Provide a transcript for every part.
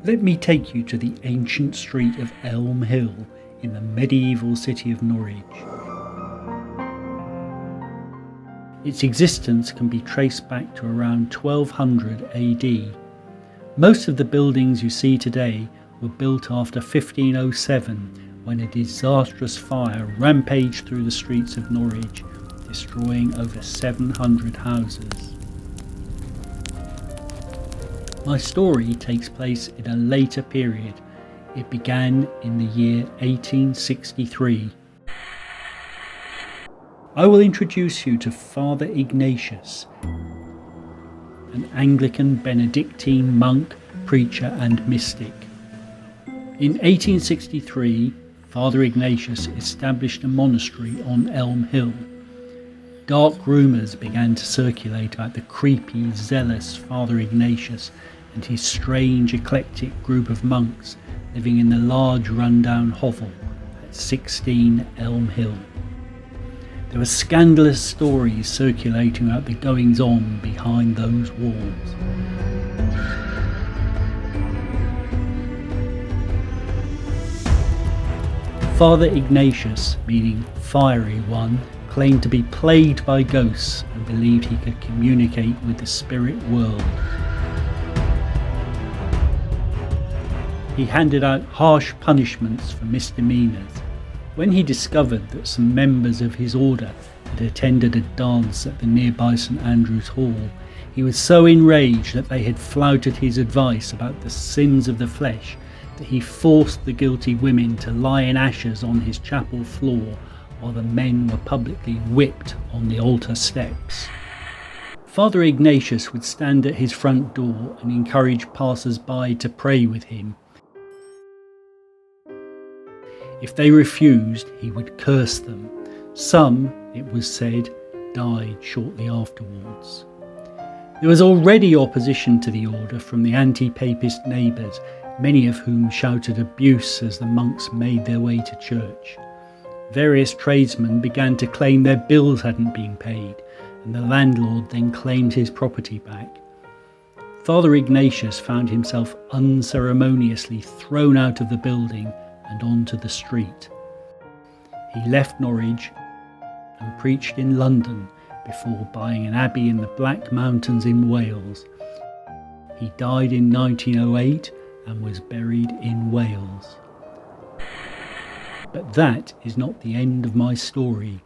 Let me take you to the ancient street of Elm Hill in the medieval city of Norwich. Its existence can be traced back to around 1200 AD. Most of the buildings you see today were built after 1507, when a disastrous fire rampaged through the streets of Norwich, destroying over 700 houses. My story takes place in a later period. It began in the year 1863. I will introduce you to Father Ignatius, an Anglican Benedictine monk, preacher and mystic. In 1863, Father Ignatius established a monastery on Elm Hill. Dark rumours began to circulate about the creepy, zealous Father Ignatius and his strange, eclectic group of monks living in the large rundown hovel at 16 Elm Hill. There were scandalous stories circulating about the goings-on behind those walls. Father Ignatius, meaning fiery one, claimed to be plagued by ghosts and believed he could communicate with the spirit world. He handed out harsh punishments for misdemeanours. When he discovered that some members of his order had attended a dance at the nearby St Andrew's Hall, he was so enraged that they had flouted his advice about the sins of the flesh that he forced the guilty women to lie in ashes on his chapel floor while the men were publicly whipped on the altar steps. Father Ignatius would stand at his front door and encourage passers-by to pray with him. If they refused, he would curse them. Some, it was said, died shortly afterwards. There was already opposition to the order from the anti-papist neighbours, many of whom shouted abuse as the monks made their way to church. Various tradesmen began to claim their bills hadn't been paid, and the landlord then claimed his property back. Father Ignatius found himself unceremoniously thrown out of the building and onto the street. He left Norwich and preached in London before buying an abbey in the Black Mountains in Wales. He died in 1908 and was buried in Wales. But that is not the end of my story.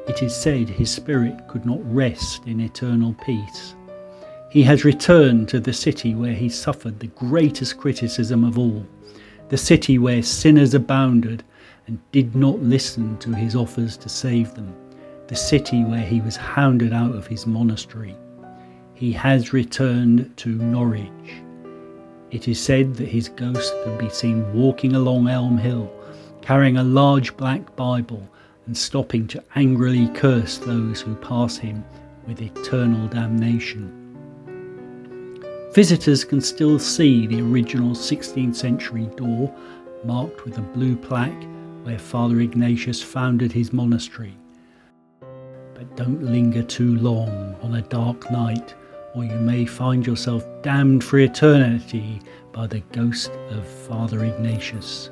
It is said his spirit could not rest in eternal peace. He has returned to the city where he suffered the greatest criticism of all, the city where sinners abounded and did not listen to his offers to save them, the city where he was hounded out of his monastery. He has returned to Norwich. It is said that his ghost can be seen walking along Elm Hill, carrying a large black Bible and stopping to angrily curse those who pass him with eternal damnation. Visitors can still see the original 16th century door marked with a blue plaque where Father Ignatius founded his monastery. But don't linger too long on a dark night, or you may find yourself damned for eternity by the ghost of Father Ignatius.